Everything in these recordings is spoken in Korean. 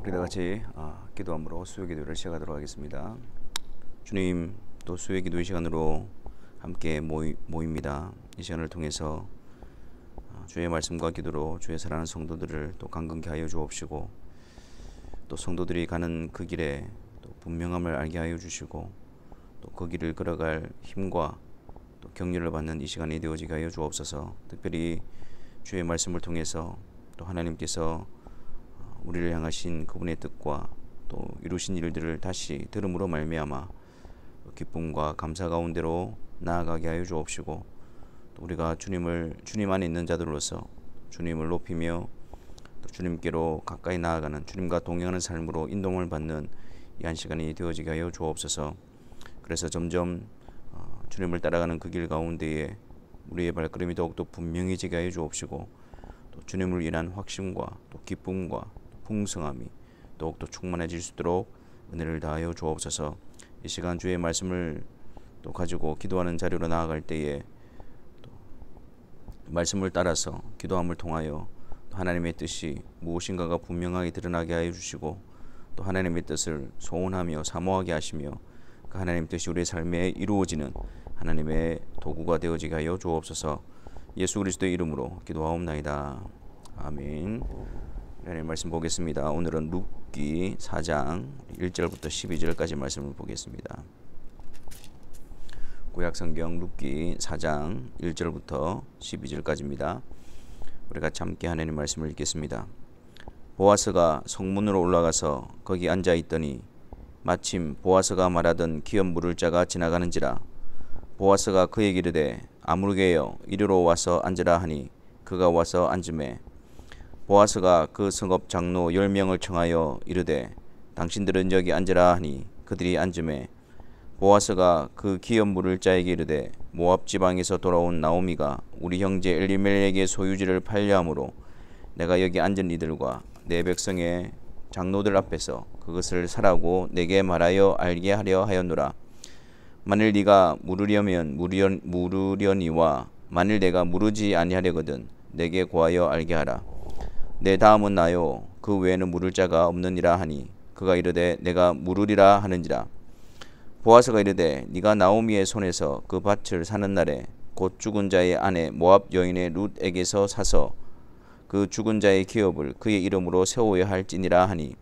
우리 다 같이 기도함으로 수요 기도를 시작하도록 하겠습니다. 주님, 또 수요 기도의 시간으로 함께 모입니다. 이 시간을 통해서 주의 말씀과 기도로 주의 사랑하는 성도들을 또 강건케 하여 주옵시고, 또 성도들이 가는 그 길에 또 분명함을 알게 하여 주시고, 또 그 길을 걸어갈 힘과 또 격려를 받는 이 시간이 되어지게 하여 주옵소서. 특별히 주의 말씀을 통해서 또 하나님께서 우리를 향하신 그분의 뜻과 또 이루신 일들을 다시 들음으로 말미암아 기쁨과 감사 가운데로 나아가게 하여 주옵시고, 또 우리가 주님 안에 있는 자들로서 주님을 높이며 또 주님께로 가까이 나아가는, 주님과 동행하는 삶으로 인도를 받는 이 한 시간이 되어지게 하여 주옵소서. 그래서 점점 주님을 따라가는 그 길 가운데에 우리의 발걸음이 더욱더 분명해지게 하여 주옵시고, 또 주님을 인한 확신과 또 기쁨과 풍성함이 더욱더 충만해질 수 있도록 은혜를 다하여 주옵소서. 이 시간 주의 말씀을 또 가지고 기도하는 자리로 나아갈 때에 또 말씀을 따라서 기도함을 통하여 하나님의 뜻이 무엇인가가 분명하게 드러나게 하여 주시고, 또 하나님의 뜻을 소원하며 사모하게 하시며 그 하나님의 뜻이 우리의 삶에 이루어지는 하나님의 도구가 되어지게 하여 주옵소서. 예수 그리스도의 이름으로 기도하옵나이다. 아멘. 하나님 말씀 보겠습니다. 오늘은 룻기 4장 1절부터 12절까지 말씀을 보겠습니다. 구약성경 룻기 4장 1절부터 12절까지입니다. 우리 같이 함께 하나님 말씀을 읽겠습니다. 보아스가 성문으로 올라가서 거기 앉아 있더니 마침 보아스가 말하던 기업 물을 자가 지나가는지라. 보아스가 그에게 이르되 아무르게여 이리로 와서 앉으라 하니 그가 와서 앉으매, 보아스가 그 성읍 장로 10명을 청하여 이르되 당신들은 여기 앉으라 하니 그들이 앉으매, 보아스가 그 기업 물을 자에게 이르되 모압 지방에서 돌아온 나오미가 우리 형제 엘리멜렉의 소유지를 팔려함으로 내가 여기 앉은 이들과 내 백성의 장로들 앞에서 그것을 사라고 내게 말하여 알게 하려 하였노라. 만일 네가 물으려면 물으려니와 만일 내가 물으지 아니하려거든 내게 고하여 알게 하라. 내 다음은 나요 그 외에는 물을 자가 없느니라 하니 그가 이르되 내가 물으리라 하는지라. 보아스가 이르되 네가 나오미의 손에서 그 밭을 사는 날에 곧 죽은 자의 아내 모압 여인의 룻에게서 사서 그 죽은 자의 기업을 그의 이름으로 세워야 할지니라 하니,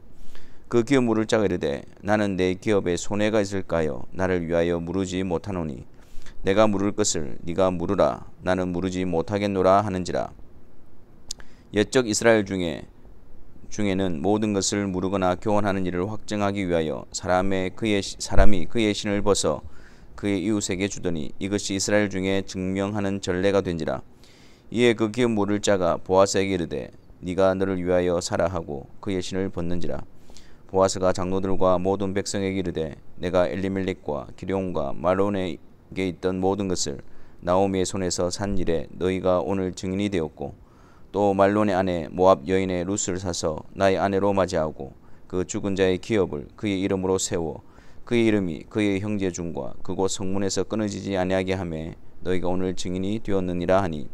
그 기업 물을 자가 이르되 나는 내 기업에 손해가 있을까요? 나를 위하여 물으지 못하노니 내가 물을 것을 네가 물으라. 나는 물으지 못하겠노라 하는지라. 옛적 이스라엘 중에는 모든 것을 물으거나 교환하는 일을 확증하기 위하여 사람이 그의 신을 벗어 그의 이웃에게 주더니 이것이 이스라엘 중에 증명하는 전례가 된지라. 이에 그 기업 물을 자가 보아스에게 이르되 네가 너를 위하여 사라 하고 그의 신을 벗는지라. 보아스가 장로들과 모든 백성에게 이르되 내가 엘리멜렉과 기럯과 말론에게 있던 모든 것을 나오미의 손에서 산 일에 너희가 오늘 증인이 되었고, 또 말론의 아내 모압 여인의 룻을 사서 나의 아내로 맞이하고 그 죽은 자의 기업을 그의 이름으로 세워 그의 이름이 그의 형제 중과 그곳 성문에서 끊어지지 아니하게 하매 너희가 오늘 증인이 되었느니라 하니,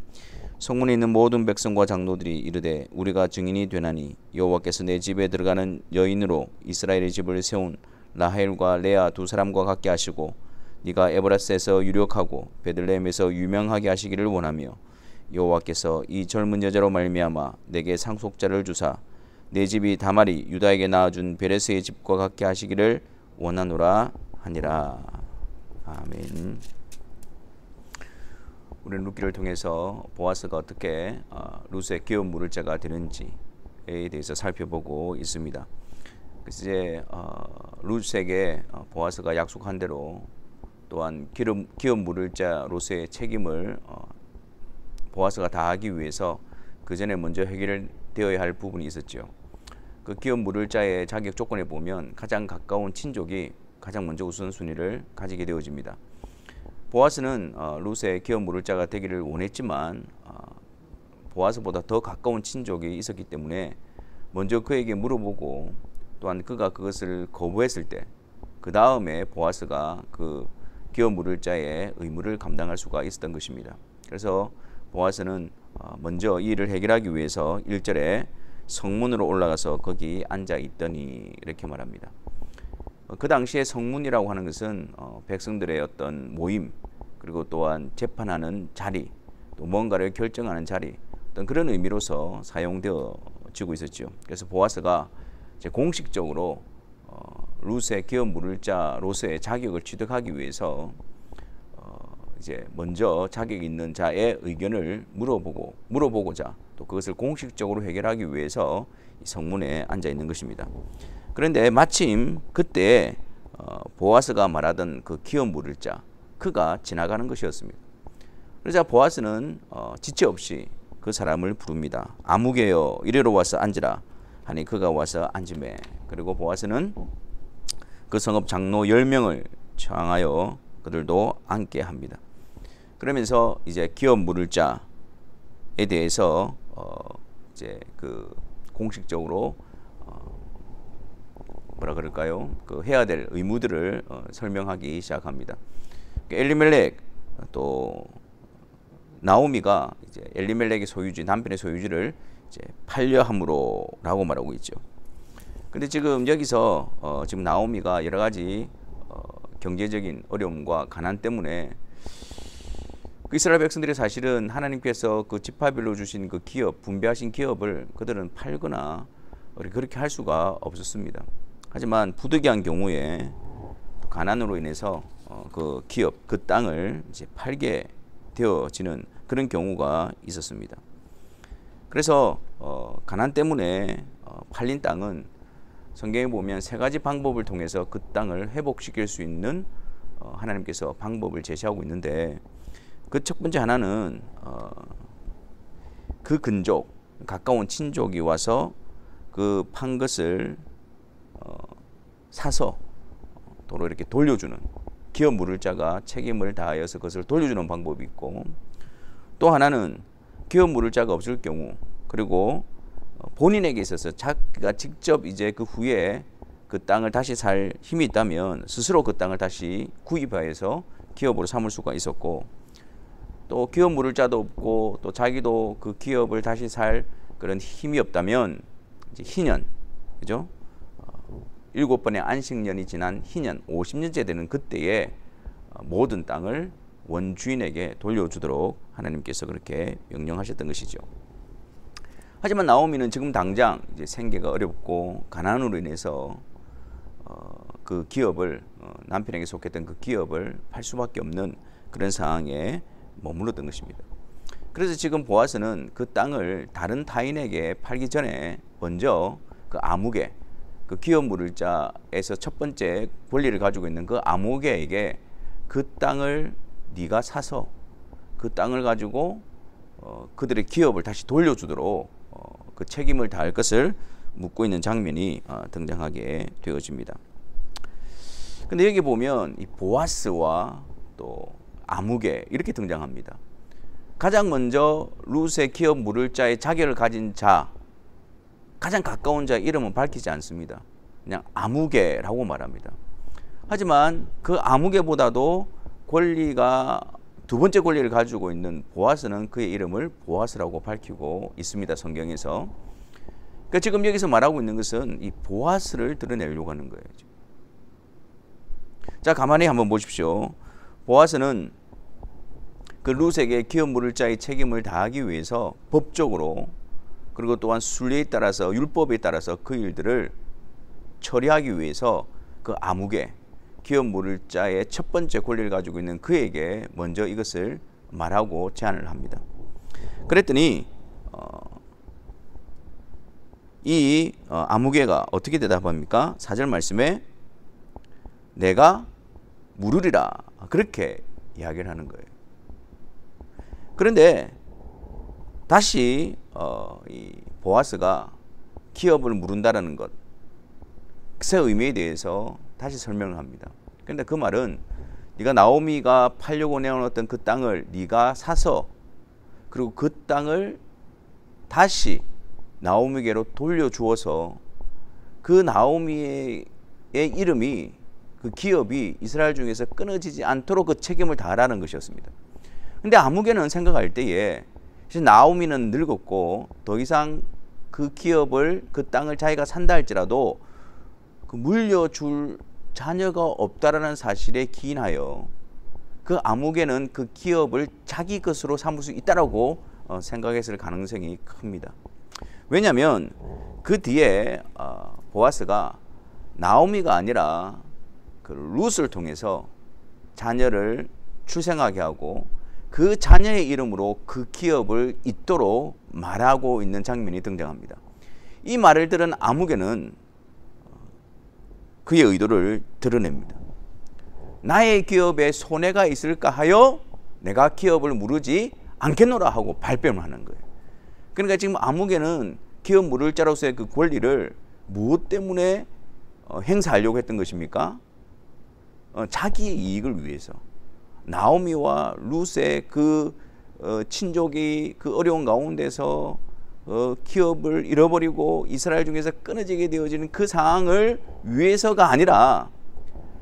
성문에 있는 모든 백성과 장로들이 이르되 우리가 증인이 되나니 여호와께서 내 집에 들어가는 여인으로 이스라엘의 집을 세운 라헬과 레아 두 사람과 같게 하시고 네가 에브라스에서 유력하고 베들레헴에서 유명하게 하시기를 원하며, 여호와께서 이 젊은 여자로 말미암아 내게 상속자를 주사 내 집이 다말이 유다에게 낳아준 베레스의 집과 같게 하시기를 원하노라 하니라. 아멘. 우리는 룻기를 통해서 보아스가 어떻게 룻의 기업 물을 자가 되는지에 대해서 살펴보고 있습니다. 그래서 이제 룻에게 보아스가 약속한 대로 또한 기업 물을 자 룻의 책임을 보아스가 다하기 위해서 그 전에 먼저 해결되어야 할 부분이 있었죠. 그 기업 물을 자의 자격 조건에 보면 가장 가까운 친족이 가장 먼저 우선순위를 가지게 되어집니다. 보아스는 룻의 기업 물을 자가 되기를 원했지만 보아스보다 더 가까운 친족이 있었기 때문에 먼저 그에게 물어보고, 또한 그가 그것을 거부했을 때 그 다음에 보아스가 그 기업 물을 자의 의무를 감당할 수가 있었던 것입니다. 그래서 보아스는 먼저 이 일을 해결하기 위해서 1절에 성문으로 올라가서 거기 앉아 있더니 이렇게 말합니다. 그 당시에 성문이라고 하는 것은 백성들의 어떤 모임, 그리고 또한 재판하는 자리, 또 뭔가를 결정하는 자리, 어떤 그런 의미로서 사용되어지고 있었죠. 그래서 보아스가 이제 공식적으로 룻의 기업 물을 자로서의 자격을 취득하기 위해서 이제 먼저 자격 있는 자의 의견을 물어보고자 또 그것을 공식적으로 해결하기 위해서 이 성문에 앉아 있는 것입니다. 그런데 마침 그때 보아스가 말하던 그 기업 물을 자 그가 지나가는 것이었습니다. 그러자 보아스는 지체 없이 그 사람을 부릅니다. 아무개여 이리로 와서 앉으라 하니 그가 와서 앉으매. 그리고 보아스는 그 성읍 장로 10명을 청하여 그들도 앉게 합니다. 그러면서 이제 기업 물을 자에 대해서 이제 그 공식적으로 뭐라 그럴까요? 그 해야 될 의무들을 설명하기 시작합니다. 엘리멜렉 또 나오미가 이제 엘리멜렉의 소유지, 남편의 소유지를 이제 팔려함으로라고 말하고 있죠. 근데 지금 여기서 지금 나오미가 여러 가지 경제적인 어려움과 가난 때문에 그 이스라엘 백성들이 사실은 하나님께서 그 지파별로 주신 그 기업, 분배하신 기업을 그들은 팔거나 그렇게 할 수가 없었습니다. 하지만 부득이한 경우에 가난으로 인해서 그 기업, 그 땅을 이제 팔게 되어지는 그런 경우가 있었습니다. 그래서 가난 때문에 팔린 땅은 성경에 보면 세 가지 방법을 통해서 그 땅을 회복시킬 수 있는 하나님께서 방법을 제시하고 있는데 그 첫 번째 하나는 그 근족, 가까운 친족이 와서 그 판 것을 사서 도로 이렇게 돌려주는, 기업 물을 자가 책임을 다하여서 그것을 돌려주는 방법이 있고, 또 하나는 기업 물을 자가 없을 경우, 그리고 본인에게 있어서 자기가 직접 이제 그 후에 그 땅을 다시 살 힘이 있다면 스스로 그 땅을 다시 구입하여서 기업으로 삼을 수가 있었고, 또 기업 물을 자도 없고 또 자기도 그 기업을 다시 살 그런 힘이 없다면 이제 희년, 그죠? 7번의 안식년이 지난 희년 50년째 되는 그때에 모든 땅을 원주인에게 돌려주도록 하나님께서 그렇게 명령하셨던 것이죠. 하지만 나오미는 지금 당장 이제 생계가 어렵고 가난으로 인해서 그 기업을 남편에게 속했던 그 기업을 팔 수밖에 없는 그런 상황에 머물렀던 것입니다. 그래서 지금 보아스는 그 땅을 다른 타인에게 팔기 전에 먼저 그 아무개, 그 기업 물을 자에서 첫 번째 권리를 가지고 있는 그 아무개에게 그 땅을 네가 사서 그 땅을 가지고 그들의 기업을 다시 돌려주도록 그 책임을 다할 것을 묻고 있는 장면이 등장하게 되어집니다. 근데 여기 보면 이 보아스와 또 아무개 이렇게 등장합니다. 가장 먼저 룻의 기업 물을 자의 자격을 가진 자, 가장 가까운 자의 이름은 밝히지 않습니다. 그냥 아무개라고 말합니다. 하지만 그 아무개보다도 권리가 두 번째 권리를 가지고 있는 보아스는 그의 이름을 보아스라고 밝히고 있습니다. 성경에서. 그러니까 지금 여기서 말하고 있는 것은 이 보아스를 드러내려고 하는 거예요. 자, 가만히 한번 보십시오. 보아스는 그 룻에게 기업 물을 자의 책임을 다하기 위해서 법적으로 그리고 또한 순리에 따라서 율법에 따라서 그 일들을 처리하기 위해서 그 아무개, 기업 물을 자의 첫 번째 권리를 가지고 있는 그에게 먼저 이것을 말하고 제안을 합니다. 그랬더니 이 아무개가 어떻게 대답합니까? 4절 말씀에 내가 물으리라 그렇게 이야기를 하는 거예요. 그런데 다시 이 보아스가 기업을 물은다라는 것, 그 의미에 대해서 다시 설명을 합니다. 그런데 그 말은 네가 나오미가 팔려고 내어놓았던 그 땅을 네가 사서 그리고 그 땅을 다시 나오미에게로 돌려주어서 그 나오미의 이름이 그 기업이 이스라엘 중에서 끊어지지 않도록 그 책임을 다하라는 것이었습니다. 근데 아무개는 생각할 때에 나오미는 늙었고 더 이상 그 기업을 그 땅을 자기가 산다 할지라도 그 물려줄 자녀가 없다라는 사실에 기인하여 그 아무개는 그 기업을 자기 것으로 삼을 수 있다라고 생각했을 가능성이 큽니다. 왜냐하면 그 뒤에 보아스가 나오미가 아니라 그 룻을 통해서 자녀를 출생하게 하고 그 자녀의 이름으로 그 기업을 잇도록 말하고 있는 장면이 등장합니다. 이 말을 들은 아무개는 그의 의도를 드러냅니다. 나의 기업에 손해가 있을까 하여 내가 기업을 무르지 않겠노라 하고 발뺌을 하는 거예요. 그러니까 지금 아무개는 기업 물을 자로서의 그 권리를 무엇 때문에 행사하려고 했던 것입니까? 자기의 이익을 위해서. 나오미와 룻의 그 친족이 그 어려운 가운데서 기업을 잃어버리고 이스라엘 중에서 끊어지게 되어지는 그 상황을 위해서가 아니라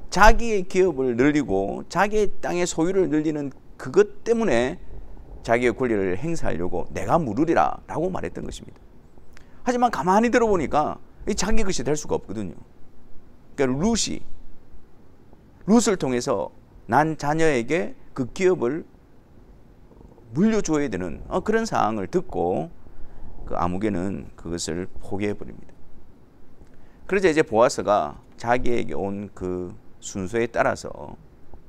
자기의 기업을 늘리고 자기의 땅의 소유를 늘리는 그것 때문에 자기의 권리를 행사하려고 내가 물으리라 라고 말했던 것입니다. 하지만 가만히 들어보니까 자기 것이 될 수가 없거든요. 그러니까 룻을 통해서 난 자녀에게 그 기업을 물려줘야 되는 그런 상황을 듣고 그 아무개는 그것을 포기해버립니다. 그러자 이제 보아스가 자기에게 온 그 순서에 따라서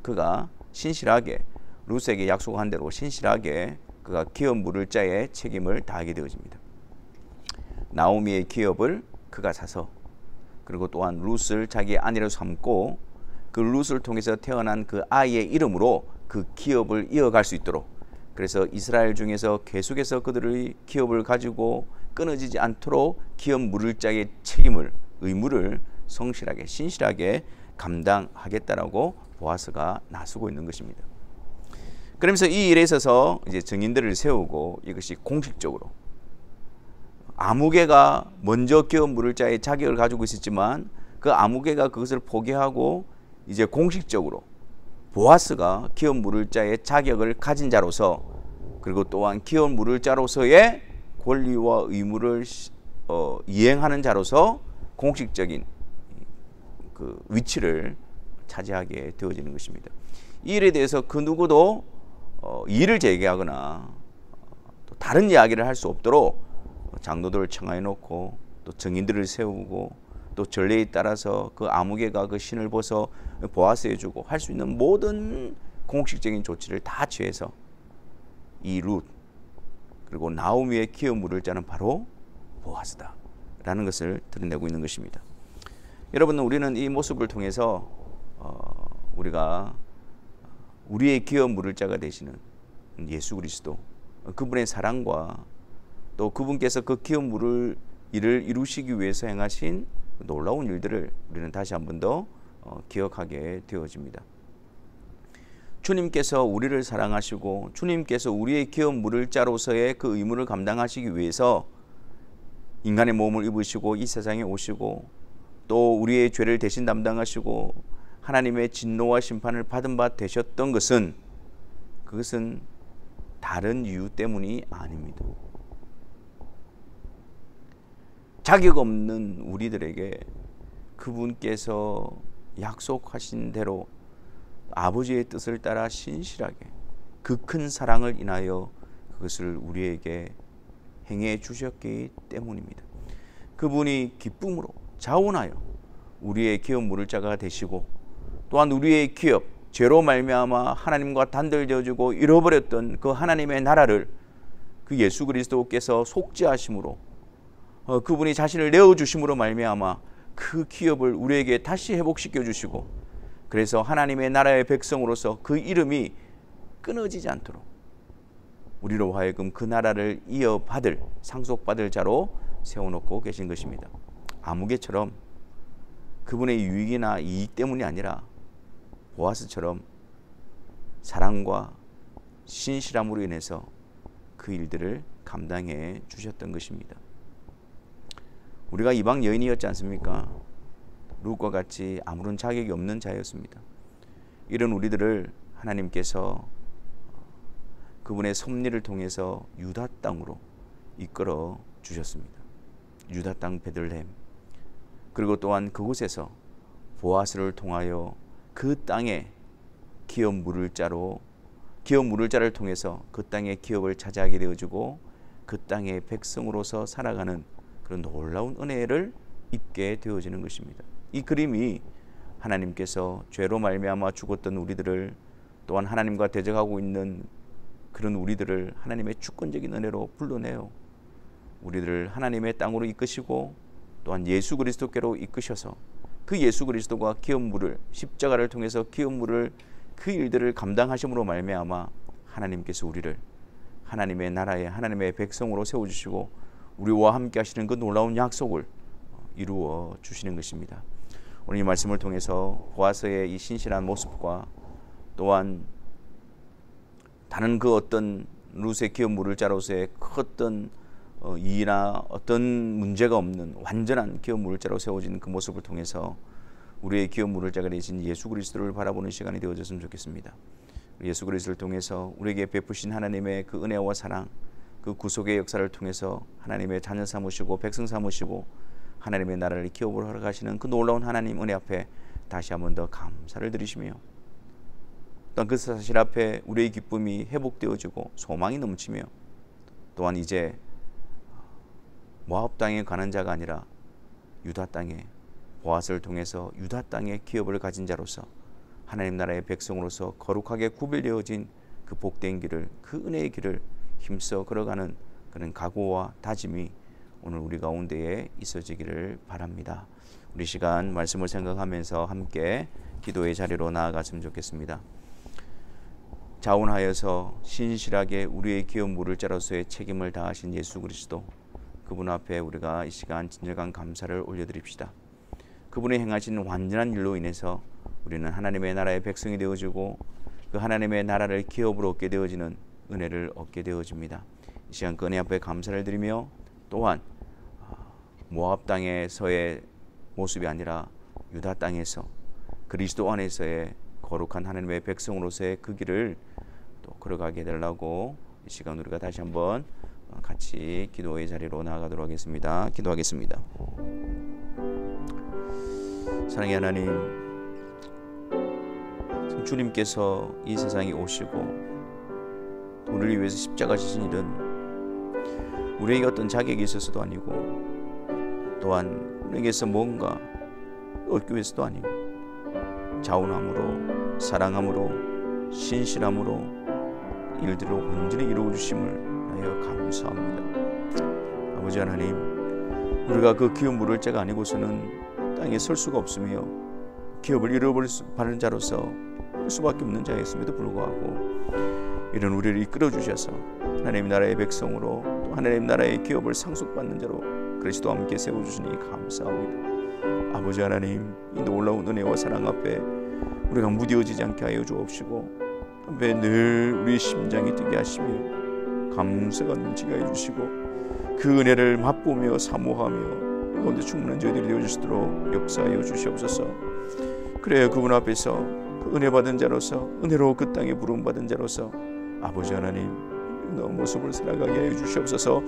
그가 신실하게 룻에게 약속한 대로 신실하게 그가 기업 물을 자의 책임을 다하게 되어집니다. 나오미의 기업을 그가 사서 그리고 또한 룻을 자기의 아내로 삼고 그 룻을 통해서 태어난 그 아이의 이름으로 그 기업을 이어갈 수 있도록, 그래서 이스라엘 중에서 계속해서 그들의 기업을 가지고 끊어지지 않도록 기업 물을 자의 책임을, 의무를 성실하게 신실하게 감당하겠다라고 보아스가 나서고 있는 것입니다. 그러면서 이 일에 있어서 이제 증인들을 세우고 이것이 공식적으로, 아무개가 먼저 기업 물을 자의 자격을 가지고 있었지만 그 아무개가 그것을 포기하고 이제 공식적으로 보아스가 기업 물을 자의 자격을 가진 자로서, 그리고 또한 기업 물을 자로서의 권리와 의무를 이행하는 자로서 공식적인 그 위치를 차지하게 되어지는 것입니다. 이 일에 대해서 그 누구도 이의를 제기하거나 또 다른 이야기를 할 수 없도록 장로들을 청하해 놓고 또 증인들을 세우고 또 전례에 따라서 그 아무개가 그 신을 벗어 보아스에 주고 할 수 있는 모든 공식적인 조치를 다 취해서 이 룻 그리고 나오미의 기업 물을 자는 바로 보아스다 라는 것을 드러내고 있는 것입니다. 여러분, 우리는 이 모습을 통해서 우리가 우리의 기업 물을 자가 되시는 예수 그리스도, 그분의 사랑과 또 그분께서 그 기업 물을 일을 이루시기 위해서 행하신 놀라운 일들을 우리는 다시 한 번 더 기억하게 되어집니다. 주님께서 우리를 사랑하시고 주님께서 우리의 기업 물을 자로서의 그 의무를 감당하시기 위해서 인간의 몸을 입으시고 이 세상에 오시고 또 우리의 죄를 대신 담당하시고 하나님의 진노와 심판을 받은 바 되셨던 것은, 그것은 다른 이유 때문이 아닙니다. 자격 없는 우리들에게 그분께서 약속하신 대로 아버지의 뜻을 따라 신실하게 그 큰 사랑을 인하여 그것을 우리에게 행해 주셨기 때문입니다. 그분이 기쁨으로 자원하여 우리의 기업 물을 자가 되시고 또한 우리의 기업, 죄로 말미암아 하나님과 단절되어지고 잃어버렸던 그 하나님의 나라를 그 예수 그리스도께서 속죄하심으로 그분이 자신을 내어주심으로 말미암아 그 기업을 우리에게 다시 회복시켜 주시고, 그래서 하나님의 나라의 백성으로서 그 이름이 끊어지지 않도록 우리로 하여금 그 나라를 이어받을, 상속받을 자로 세워놓고 계신 것입니다. 아무개처럼 그분의 유익이나 이익 때문이 아니라 보아스처럼 사랑과 신실함으로 인해서 그 일들을 감당해 주셨던 것입니다. 우리가 이방 여인이었지 않습니까? 룻과 같이 아무런 자격이 없는 자였습니다. 이런 우리들을 하나님께서 그분의 섭리를 통해서 유다 땅으로 이끌어 주셨습니다. 유다 땅 베들레헴, 그리고 또한 그곳에서 보아스를 통하여 그 땅에 기업 물을 자를 통해서 그 땅의 기업을 차지하게 되어지고 그 땅의 백성으로서 살아가는 그런 놀라운 은혜를 입게 되어지는 것입니다. 이 그림이 하나님께서 죄로 말미암아 죽었던 우리들을, 또한 하나님과 대적하고 있는 그런 우리들을 하나님의 주권적인 은혜로 불러내요. 우리들을 하나님의 땅으로 이끄시고 또한 예수 그리스도께로 이끄셔서 그 예수 그리스도가 기업 물을, 십자가를 통해서 기업 물을, 그 일들을 감당하심으로 말미암아 하나님께서 우리를 하나님의 나라에 하나님의 백성으로 세워주시고 우리와 함께 하시는 그 놀라운 약속을 이루어 주시는 것입니다. 오늘 이 말씀을 통해서 보아스의 이 신실한 모습과 또한 다른 그 어떤 룻의 기업 물을 자로서의 그 어떤 이나 어떤 문제가 없는 완전한 기업 물을 자로 세워진 그 모습을 통해서 우리의 기업 물을 자가 되신 예수 그리스도를 바라보는 시간이 되어졌으면 좋겠습니다. 예수 그리스도를 통해서 우리에게 베푸신 하나님의 그 은혜와 사랑, 그 구속의 역사를 통해서 하나님의 자녀 삼으시고 백성 삼으시고 하나님의 나라를 기업으로 허락하시는 그 놀라운 하나님 은혜 앞에 다시 한번 더 감사를 드리시며, 또한 그 사실 앞에 우리의 기쁨이 회복되어지고 소망이 넘치며, 또한 이제 모압 땅에 가는 자가 아니라 유다 땅에, 보아스를 통해서 유다 땅의 기업을 가진 자로서 하나님 나라의 백성으로서 거룩하게 구별되어진 그 복된 길을, 그 은혜의 길을 힘써 걸어가는 그런 각오와 다짐이 오늘 우리 가운데에 있어지기를 바랍니다. 우리 시간 말씀을 생각하면서 함께 기도의 자리로 나아갔으면 좋겠습니다. 자원하여서 신실하게 우리의 기업 물을 자로서의 책임을 다하신 예수 그리스도, 그분 앞에 우리가 이 시간 진정한 감사를 올려드립시다. 그분이 행하신 완전한 일로 인해서 우리는 하나님의 나라의 백성이 되어지고 그 하나님의 나라를 기업으로 얻게 되어지는 은혜를 얻게 되어집니다. 이 시간 그 은혜 앞에 감사를 드리며, 또한 모압 땅에서의 모습이 아니라 유다 땅에서 그리스도 안에서의 거룩한 하나님의 백성으로서의 그 길을 또 걸어가게 되려고 이 시간 우리가 다시 한번 같이 기도의 자리로 나아가도록 하겠습니다. 기도하겠습니다. 사랑의 하나님, 주님께서 이 세상에 오시고 우리를 위해서 십자가 지신 일은 우리에게 어떤 자격이 있어서도 아니고, 또한 우리에게서 뭔가 얻기 위해서도 아니고, 자원함으로, 사랑함으로, 신실함으로 일들을 온전히 이루어 주심을 하여 감사합니다. 아버지 하나님, 우리가 그 기업 물을 자가 아니고서는 땅에 설 수가 없으며 기업을 잃어버릴 자로서 할 수밖에 없는 자였음에도 불구하고 이런 우리를 이끌어 주셔서 하나님 나라의 백성으로, 또 하나님 나라의 기업을 상속받는 자로 그리스도와 함께 세워주시니 감사합니다. 아버지 하나님, 이 놀라운 은혜와 사랑 앞에 우리가 무뎌지지 않게 하여 주옵시고, 앞에 늘 우리 심장이 뛰게 하시며 감사가 넘치게 해주시고, 그 은혜를 맛보며 사모하며 가운데 충분한 저희들이 되어주시도록 역사하여 주시옵소서. 그래야 그분 앞에서 그 은혜 받은 자로서, 은혜로 그 땅에 부름받은 자로서 아버지 하나님 너 모습을 살아가게 하여 주시옵소서.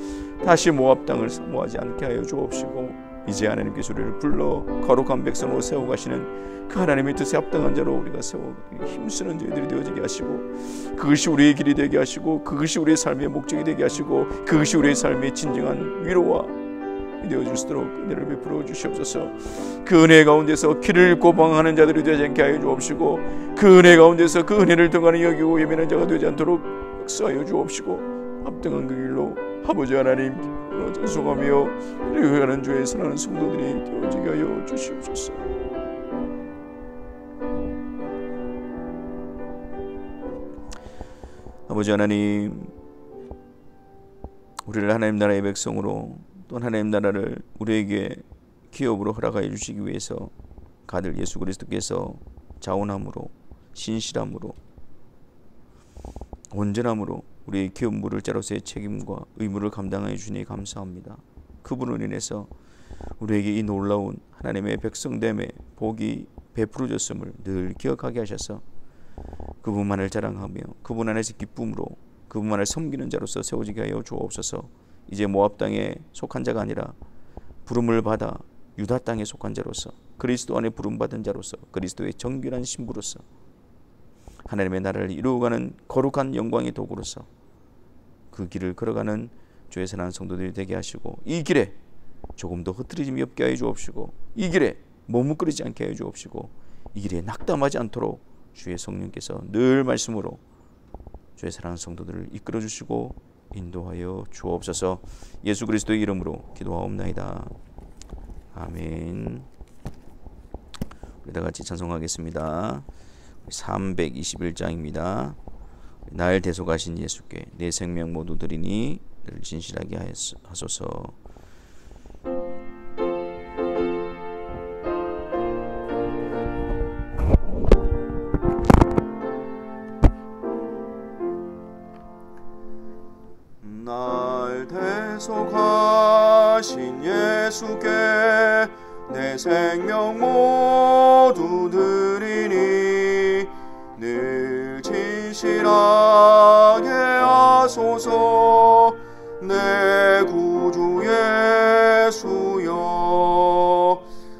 다시 모압 땅을 사모하지 않게 하여 주옵시고, 이제 하나님께서 우리를 불러 거룩한 백성으로 세워가시는 그 하나님의 뜻에 합당한 자로 우리가 세워가기 힘쓰는 저희들이 되어지게 하시고, 그것이 우리의 길이 되게 하시고, 그것이 우리의 삶의 목적이 되게 하시고, 그것이 우리의 삶의 진정한 위로와 되어줄 수 있도록 은혜를 베풀어 주시옵소서. 그 은혜 가운데서 길을 잃고 방황하는 자들이 되지 않게 하여 주옵시고, 그 은혜 가운데서 그 은혜를 등한히 여기고 예민한 자가 되지 않도록 역사하여 주옵시고, 합당한 그 길로 아버지 하나님 전송하며 회개하는 주의 사랑하는 성도들이 되어지게 하여 주시옵소서. 아버지 하나님, 우리를 하나님 나라의 백성으로, 또 하나님 나라를 우리에게 기업으로 허락하여 주시기 위해서 가들 예수 그리스도께서 자원함으로, 신실함으로, 온전함으로 우리의 기업 물을 자로서의 책임과 의무를 감당하여 주시니 감사합니다. 그분으로 인해서 우리에게 이 놀라운 하나님의 백성됨의 복이 베풀어졌음을 늘 기억하게 하셔서 그분만을 자랑하며 그분 안에서 기쁨으로 그분만을 섬기는 자로서 세워지게 하여 주옵소서. 이제 모압 땅에 속한 자가 아니라 부름을 받아 유다 땅에 속한 자로서, 그리스도 안에 부름받은 자로서, 그리스도의 정결한 신부로서, 하나님의 나라를 이루어가는 거룩한 영광의 도구로서 그 길을 걸어가는 주의 사랑하는 성도들이 되게 하시고, 이 길에 조금 더 흐트러짐이 없게 하여 주옵시고, 이 길에 머뭇거리지 않게 하여 주옵시고, 이 길에 낙담하지 않도록 주의 성령께서 늘 말씀으로 주의 사랑하는 성도들을 이끌어 주시고 인도하여 주옵소서. 예수 그리스도의 이름으로 기도하옵나이다. 아멘. 우리 다 같이 찬송하겠습니다. 321장입니다. 날 대속하신 예수께 내 생명 모두 드리니 늘 진실하게 하소서. 날 대속하신 예수께 내 생명 모두 드리니 늘 진실하게 하소서. 내 구주 예수여,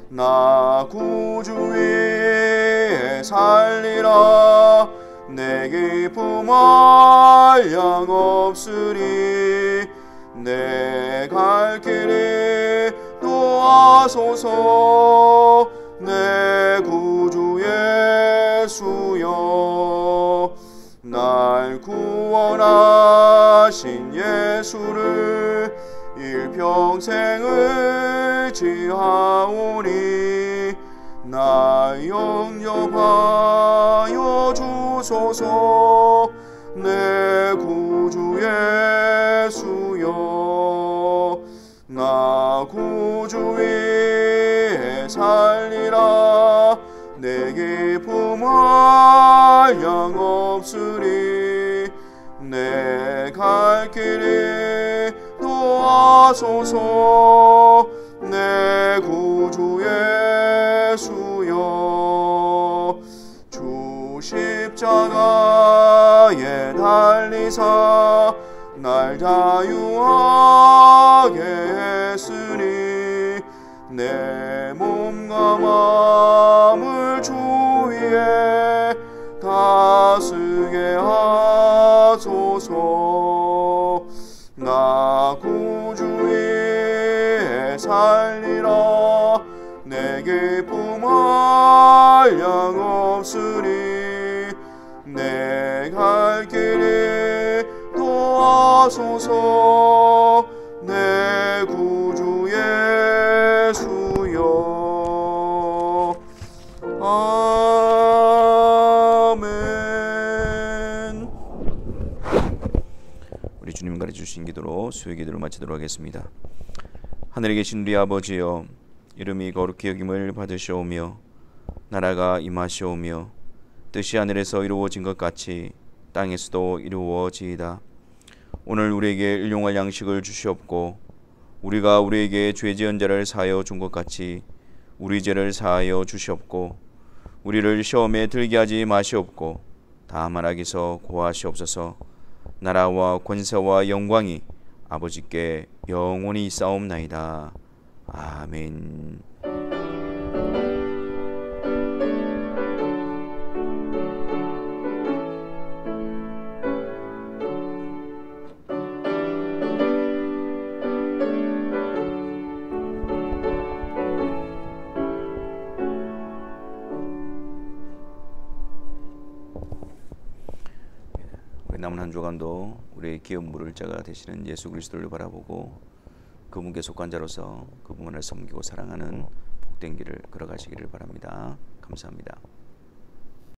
나 구주 위에 살리라. 내 기쁨 한량 없으리. 내 갈 길이 도와소서. 내 구주 예수여, 날 구원하신 예수를 일평생 의지하오니 나 영접하여 주소서. 내 구주 예수여, 나 구주 위에 살리라. 내 기쁨 한량 없으리. 내 갈 길이 도와소서. 내 구주 예수여, 주 십자가에 달리사 날 자유하게 했으니 내 몸과 마음을 주 위에 다스게 하소서. 나 구주 위에 살리라. 내 기쁨 한량 없으리. 내 갈 길이 도와소서. 내 구주 예수여. 아멘. 우리 주님 가르쳐주신 기도로 수요 기도를 마치도록 하겠습니다. 하늘에 계신 우리 아버지여, 이름이 거룩히 여김을 받으시오며 나라가 임하시오며 뜻이 하늘에서 이루어진 것 같이 땅에서도 이루어지이다. 오늘 우리에게 일용할 양식을 주시옵고, 우리가 우리에게 죄 지은 자를 사하여 준 것 같이 우리 죄를 사하여 주시옵고, 우리를 시험에 들게 하지 마시옵고 다만 악에서 구하시옵소서. 나라와 권세와 영광이 아버지께 영원히 있사옵나이다. 아멘. 남은 한 주간도 우리의 기업 물을 자가 되시는 예수 그리스도를 바라보고 그분께 속한 자로서 그분을 섬기고 사랑하는 복된 길을 걸어가시기를 바랍니다. 감사합니다.